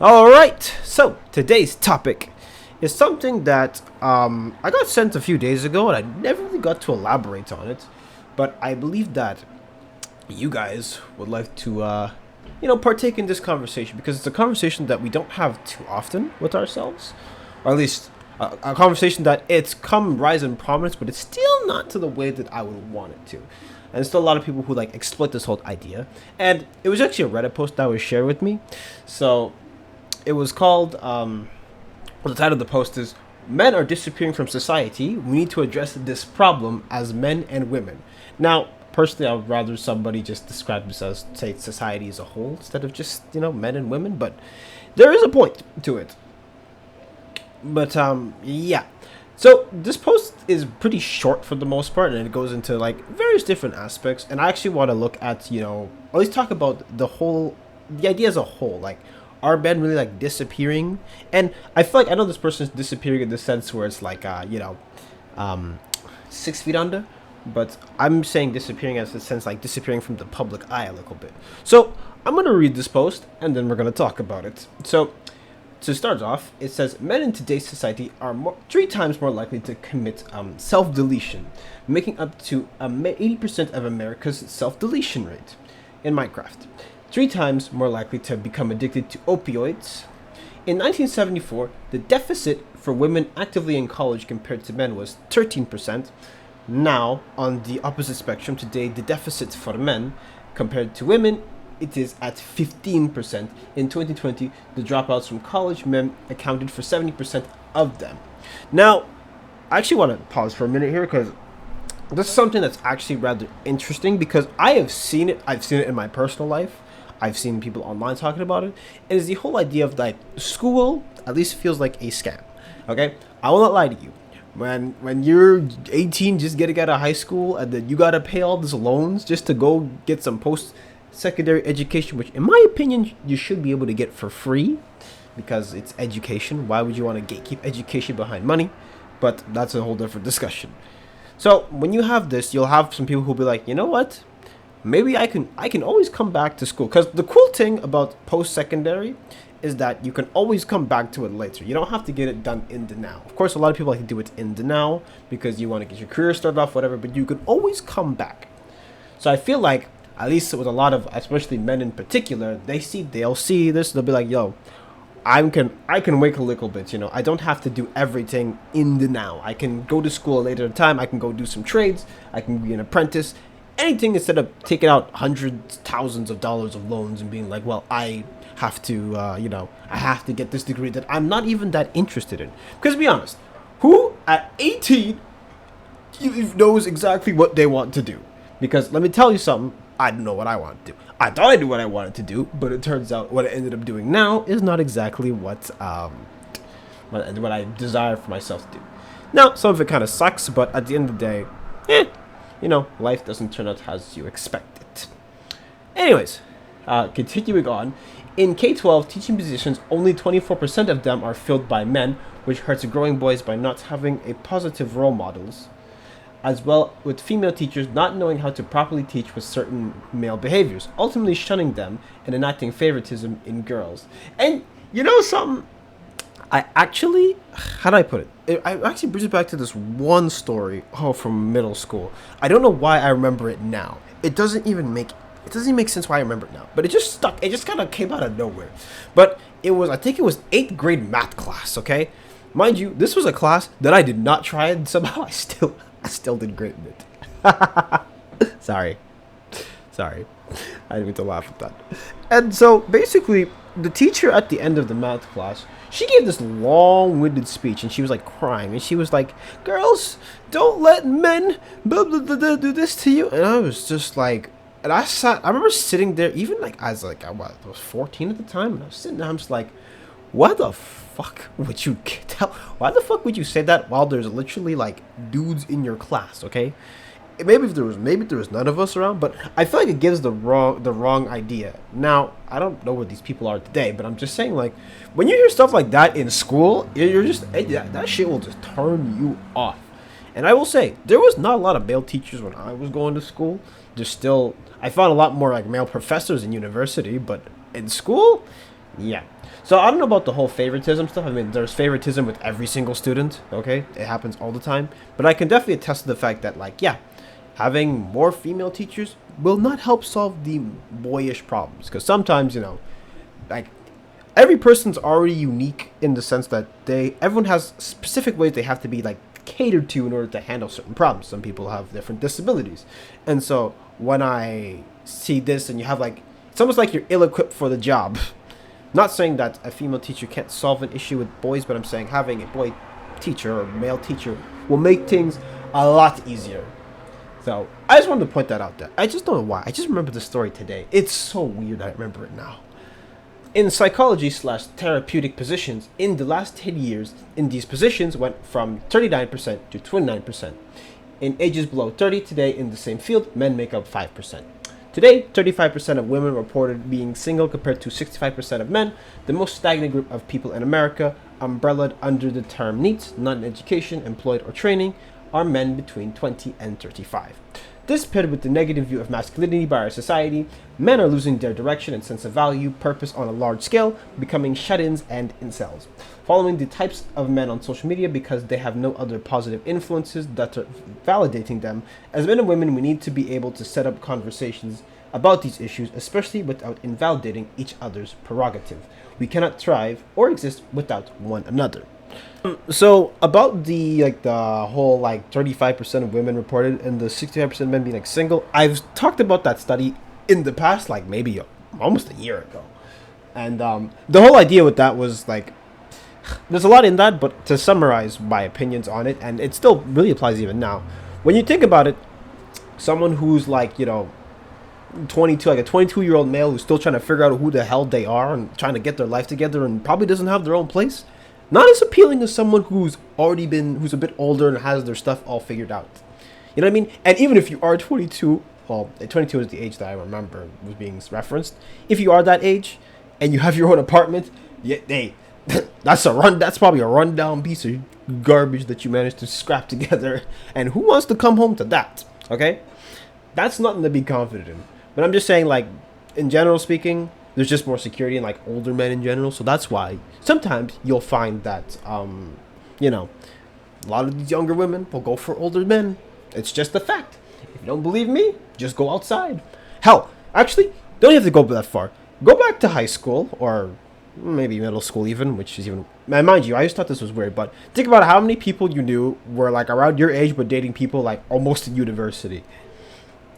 All right, so today's topic is something that I got sent a few days ago, and I never really got to elaborate on it. But I believe that you guys would like to, partake in this conversation because it's a conversation that we don't have too often with ourselves, or at least a conversation that it's come rise in prominence, but it's still not to the way that I would want it to. And there's still a lot of people who like exploit this whole idea. And it was actually a Reddit post that was shared with me, so it was called, the title of the post is Men Are Disappearing from Society. We need to address this problem as men and women. Now, personally, I would rather somebody just describe themselves, say society as a whole, instead of just, men and women. But there is a point to it. But, yeah. So this post is pretty short for the most part, and it goes into, like, various different aspects. And I actually want to look at, at least talk about the idea as a whole, like, are men really like disappearing? And I feel like I know this person is disappearing in the sense where it's like 6 feet under, but I'm saying disappearing as a sense like disappearing from the public eye a little bit. So I'm gonna read this post and then we're gonna talk about it. So to start off, it says men in today's society are 3 times more likely to commit self-deletion, making up to 80% of America's self-deletion rate in Minecraft. 3 times more likely to become addicted to opioids. In 1974, the deficit for women actively in college compared to men was 13%. Now, on the opposite spectrum, today the deficit for men compared to women, it is at 15%. In 2020, the dropouts from college men accounted for 70% of them. Now, I actually want to pause for a minute here because this is something that's actually rather interesting because I have seen it. I've seen it in my personal life. I've seen people online talking about it. It is the whole idea of like school at least feels like a scam. Okay? I will not lie to you. When you're 18, just getting out of high school, and then you gotta pay all these loans just to go get some post-secondary education, which in my opinion you should be able to get for free because it's education. Why would you want to gatekeep education behind money? But that's a whole different discussion. So when you have this, you'll have some people who'll be like, you know what? Maybe I can always come back to school, because the cool thing about post-secondary is that you can always come back to it later. You don't have to get it done in the now. Of course, a lot of people like to do it in the now because you want to get your career started off, whatever, but you can always come back. So I feel like, at least with a lot of, especially men in particular, they'll see this, they'll be like, yo, I can wait a little bit, I don't have to do everything in the now. I can go to school at a later time, I can go do some trades, I can be an apprentice, anything instead of taking out hundreds, thousands of dollars of loans and being like, well, I have to, I have to get this degree that I'm not even that interested in. Because to be honest, who at 18 knows exactly what they want to do? Because let me tell you something, I don't know what I want to do. I thought I knew what I wanted to do, but it turns out what I ended up doing now is not exactly what I desire for myself to do. Now, some of it kind of sucks, but at the end of the day, life doesn't turn out as you expect it. Anyways, continuing on, in K-12 teaching positions, only 24% of them are filled by men, which hurts growing boys by not having a positive role models, as well with female teachers not knowing how to properly teach with certain male behaviors, ultimately shunning them and enacting favoritism in girls. And something, how do I put it? I actually brings it back to this one story, from middle school. I don't know why I remember it now. It doesn't even make sense why I remember it now. But it just stuck. It just kind of came out of nowhere. But I think it was 8th grade math class, okay? Mind you, this was a class that I did not try, and somehow I still did great in it. Sorry. I didn't mean to laugh at that. And so basically, the teacher at the end of the math class, she gave this long-winded speech, and she was like crying, and she was like, "Girls, don't let men blah, blah, blah, blah, do this to you." And I was just like, and I remember sitting there, even like I was 14 at the time, and I was sitting there, I'm just like, why the fuck would you say that while there's literally like dudes in your class, okay? Maybe there was none of us around, but I feel like it gives the wrong idea. Now, I don't know where these people are today, but I'm just saying, like, when you hear stuff like that in school, you're just that shit will just turn you off. And I will say, there was not a lot of male teachers when I was going to school. I found a lot more like male professors in university, but in school, yeah. So I don't know about the whole favoritism stuff. I mean, there's favoritism with every single student. Okay, it happens all the time. But I can definitely attest to the fact that, like, yeah, having more female teachers will not help solve the boyish problems. Because sometimes, like, every person's already unique in the sense that everyone has specific ways they have to be, like, catered to in order to handle certain problems. Some people have different disabilities, and so when I see this, and you have, like, it's almost like you're ill-equipped for the job. Not saying that a female teacher can't solve an issue with boys, but I'm saying having a boy teacher or male teacher will make things a lot easier. So I just wanted to point that out there. I just don't know why. I just remember the story today. It's so weird I remember it now. In psychology/therapeutic positions, in the last 10 years, in these positions went from 39% to 29%. In ages below 30 today in the same field, men make up 5%. Today, 35% of women reported being single compared to 65% of men. The most stagnant group of people in America, umbrellaed under the term NEETs, not in education, employed, or training, are men between 20 and 35. This paired with the negative view of masculinity by our society, men are losing their direction and sense of value, purpose on a large scale, becoming shut-ins and incels. Following the types of men on social media because they have no other positive influences that are validating them. As men and women, we need to be able to set up conversations about these issues, especially without invalidating each other's prerogative. We cannot thrive or exist without one another. So about the whole 35% of women reported and the 65% men being single, I've talked about that study in the past, maybe almost a year ago, and the whole idea with that was there's a lot in that, but to summarize my opinions on it, and it still really applies even now. When you think about it, someone who's 22, a 22-year-old male who's still trying to figure out who the hell they are and trying to get their life together and probably doesn't have their own place, not as appealing as someone who's a bit older and has their stuff all figured out. You know what I mean? And even if you are 22, well, 22 is the age that I remember was being referenced. If you are that age and you have your own apartment, that's probably a rundown piece of garbage that you managed to scrap together. And who wants to come home to that? Okay? That's nothing to be confident in. But I'm just saying, in general speaking, there's just more security in older men in general. So that's why sometimes you'll find that, a lot of these younger women will go for older men. It's just a fact. If you don't believe me, just go outside. Hell, actually, don't have to go that far. Go back to high school or maybe middle school even, which is even, mind you, I just thought this was weird, but think about how many people you knew were around your age but dating people almost in university.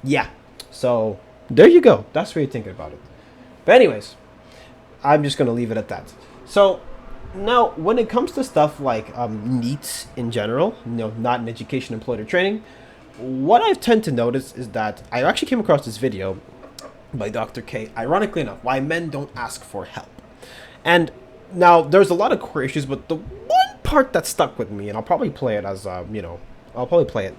Yeah, so there you go. That's what you're thinking about it. But anyways, I'm just going to leave it at that. So now when it comes to stuff like NEETs in general, not in education, employed, or training, what I tend to notice is that I actually came across this video by Dr. K, ironically enough, why men don't ask for help. And now there's a lot of core issues, but the one part that stuck with me, and I'll probably play it as, I'll probably play it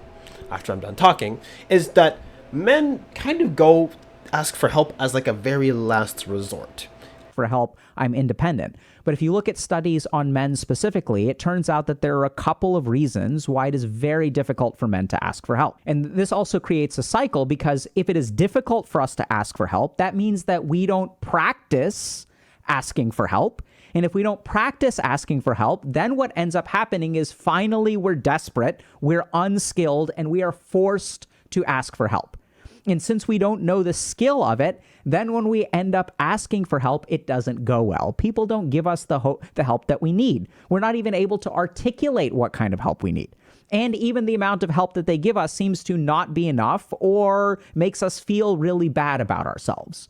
after I'm done talking, is that men kind of go ask for help as a very last resort. For help, I'm independent. But if you look at studies on men specifically, it turns out that there are a couple of reasons why it is very difficult for men to ask for help. And this also creates a cycle because if it is difficult for us to ask for help, that means that we don't practice asking for help. And if we don't practice asking for help, then what ends up happening is finally we're desperate, we're unskilled, and we are forced to ask for help. And since we don't know the skill of it, then when we end up asking for help, it doesn't go well. People don't give us the help that we need. We're not even able to articulate what kind of help we need. And even the amount of help that they give us seems to not be enough or makes us feel really bad about ourselves.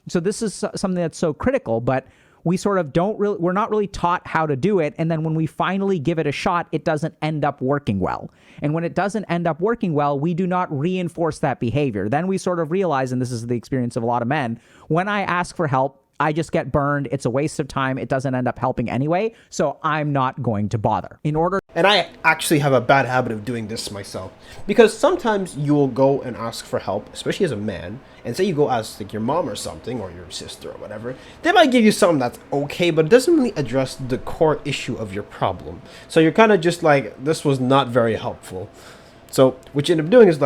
So this is something that's so critical, but we sort of we're not really taught how to do it. And then when we finally give it a shot, it doesn't end up working well. And when it doesn't end up working well, we do not reinforce that behavior. Then we sort of realize, and this is the experience of a lot of men, when I ask for help, I just get burned. It's a waste of time. It doesn't end up helping anyway. So I'm not going to bother. And I actually have a bad habit of doing this myself, because sometimes you will go and ask for help, especially as a man, and say you go ask your mom or something, or your sister or whatever. They might give you something that's okay, but it doesn't really address the core issue of your problem. So you're kind of just this was not very helpful. So what you end up doing is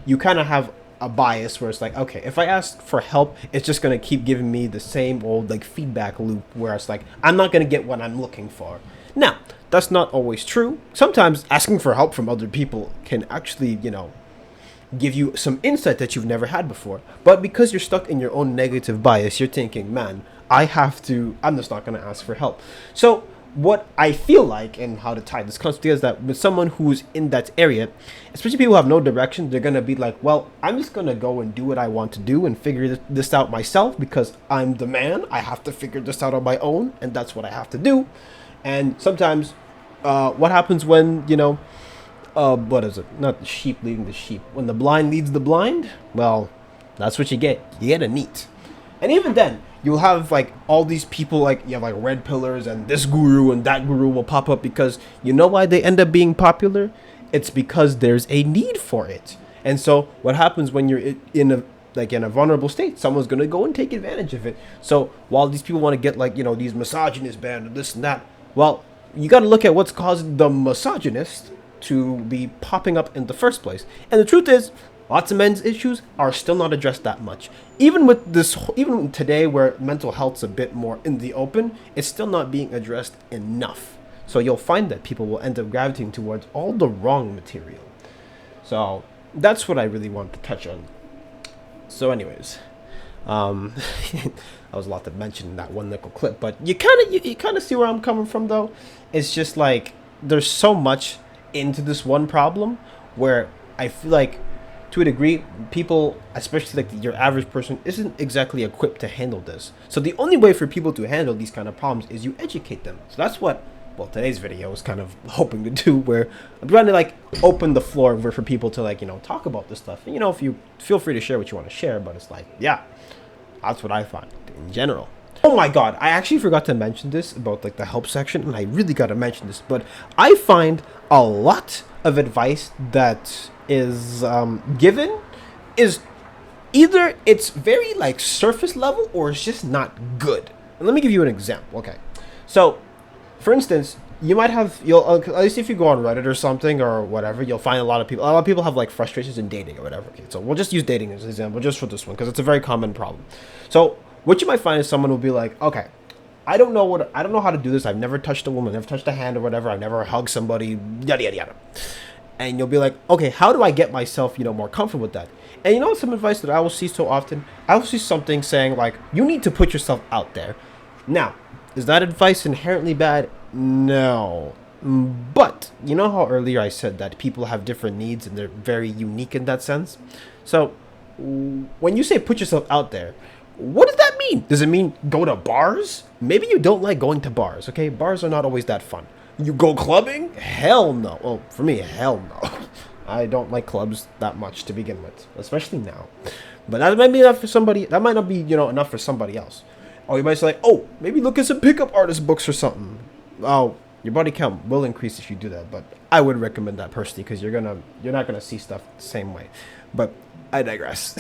you kind of have a bias where it's like, okay, if I ask for help, it's just gonna keep giving me the same old like feedback loop where it's like I'm not gonna get what I'm looking for. Now, that's not always true. Sometimes asking for help from other people can actually, give you some insight that you've never had before. But because you're stuck in your own negative bias, you're thinking, man, I'm just not going to ask for help. So, what I feel like, and how to tie this concept together, is that with someone who's in that area, especially people who have no direction, they're going to be like, well, I'm just going to go and do what I want to do and figure this out myself because I'm the man. I have to figure this out on my own, and that's what I have to do. And sometimes, what happens when, what is it? Not the sheep leading the sheep. When the blind leads the blind, well, that's what you get. You get a neat. And even then, you'll have like all these people, like you have like red pillars and this guru and that guru will pop up because you know why they end up being popular? It's because there's a need for it. And so what happens when you're in a vulnerable state? Someone's gonna go and take advantage of it. So while these people want to get like, these misogynists banned and this and that, well, you got to look at what's causing the misogynist to be popping up in the first place. And the truth is, lots of men's issues are still not addressed that much. Even today where mental health's a bit more in the open, it's still not being addressed enough. So you'll find that people will end up gravitating towards all the wrong material. So that's what I really want to touch on. So anyways, that was a lot to mention in that one little clip, but you kind of see where I'm coming from though. It's just like there's so much into this one problem where I feel like to a degree people, especially like your average person, isn't exactly equipped to handle this. So the only way for people to handle these kind of problems is you educate them. So that's what today's video is kind of hoping to do, where I'm trying to like open the floor for people to like talk about this stuff. And if you feel free to share what you want to share, but it's like, yeah, that's what I find in general. Oh my god, I actually forgot to mention this about like the help section, and I really got to mention this, but I find a lot of advice that is given is either it's very like surface level or it's just not good. And let me give you an example. Okay, so for instance, you might have at least if you go on Reddit or something or whatever, you'll find a lot of people have like frustrations in dating or whatever. Okay, so we'll just use dating as an example just for this one because it's a very common problem. So what you might find is someone will be like, okay, I don't know how to do this. I've never touched a woman, never touched a hand or whatever. I've never hugged somebody, yada yada yada. And you'll be like, okay, how do I get myself, more comfortable with that? And some advice that I will see so often, I will see something saying like, you need to put yourself out there. Now, is that advice inherently bad? No. But you know how earlier I said that people have different needs and they're very unique in that sense? So when you say put yourself out there, what does that mean? Does it mean go to bars? Maybe you don't like going to bars, okay? Bars are not always that fun. You go clubbing? Hell no. Well, for me, hell no. I don't like clubs that much to begin with, especially now. But that might be enough for somebody. That might not be, enough for somebody else. Or you might say, like, oh, maybe look at some pickup artist books or something. Oh, your body count will increase if you do that, but I would recommend that personally because you're not gonna see stuff the same way. But I digress.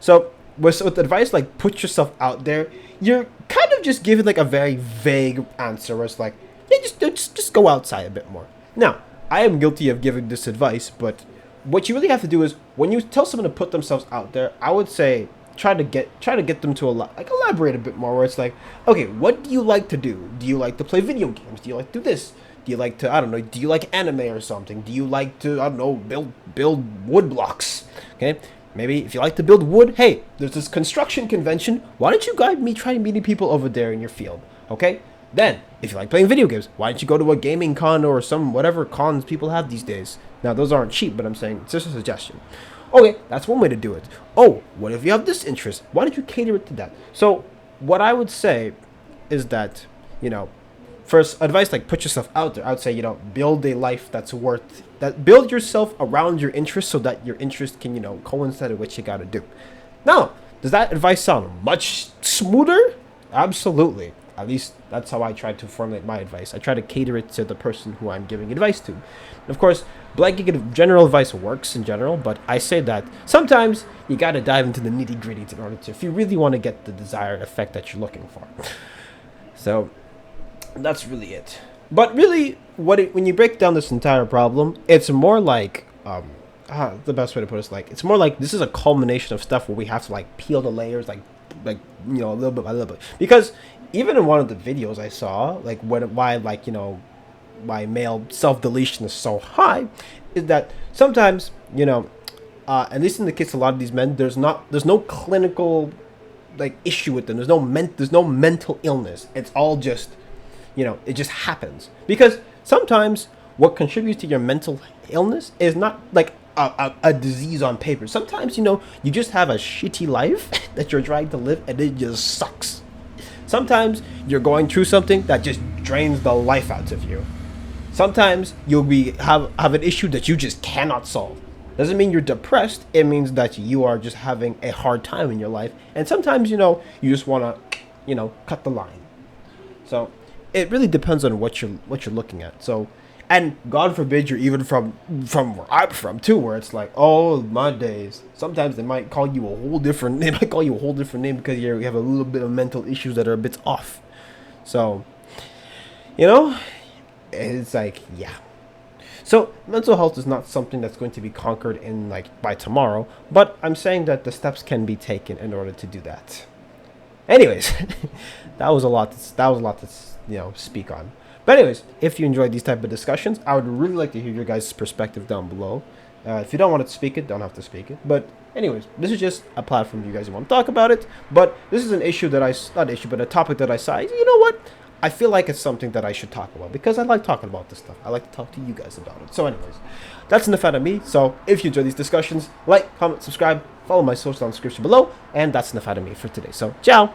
So with advice like put yourself out there, you're kind of just giving like a very vague answer where it's like, yeah, just go outside a bit more. Now, I am guilty of giving this advice, but what you really have to do is when you tell someone to put themselves out there, I would say try to get them to elaborate a bit more where it's like, okay, what do you like to do? Do you like to play video games? Do you like to do this? Do you like to, I don't know, do you like anime or something? Do you like to, I don't know, build wood blocks? Okay, maybe if you like to build wood, hey, there's this construction convention. Why don't you guide me try meeting people over there in your field? Okay, then if you like playing video games, why don't you go to a gaming con or some whatever cons people have these days? Now those aren't cheap, but I'm saying it's just a suggestion. Okay, that's one way to do it. Oh, what if you have this interest? Why don't you cater it to that? So what I would say is that, first advice, like put yourself out there. I would say, build a life build yourself around your interests so that your interest can, coincide with what you got to do. Now, does that advice sound much smoother? Absolutely. At least that's how I try to formulate my advice. I try to cater it to the person who I'm giving advice to. And of course, blanket general advice works in general, but I say that sometimes you got to dive into the nitty gritty in order to, if you really want to get the desired effect that you're looking for. So that's really it. But really, when you break down this entire problem, it's more like the best way to put it is like it's more like this is a culmination of stuff where we have to like peel the layers, like a little bit by little bit. Because even in one of the videos I saw, like why like why male self deletion is so high, is that sometimes at least in the case of a lot of these men, there's no clinical like issue with them. There's no mental illness. It's all just it just happens. Because sometimes what contributes to your mental illness is not like a disease on paper. Sometimes you just have a shitty life that you're trying to live and it just sucks. Sometimes you're going through something that just drains the life out of you. Sometimes you'll have an issue that you just cannot solve. Doesn't mean you're depressed. It means that you are just having a hard time in your life. And sometimes, you just want to, cut the line. So it really depends on what you're looking at. So, and God forbid you're even from where I'm from too, where it's like, oh my days. Sometimes they might call you a whole different name because you have a little bit of mental issues that are a bit off. So, it's like, yeah. So mental health is not something that's going to be conquered in by tomorrow, but I'm saying that the steps can be taken in order to do that. Anyways, that was a lot to speak on. But anyways, if you enjoyed these type of discussions, I would really like to hear your guys' perspective down below. If you don't want to speak it, don't have to speak it. But anyways, this is just a platform for you guys who want to talk about it. But this is an issue that a topic that I saw. You know what? I feel like it's something that I should talk about because I like talking about this stuff. I like to talk to you guys about it. So anyways, that's enough out of me. So if you enjoy these discussions, like, comment, subscribe, follow my social on the description below. And that's enough out of me for today. So ciao.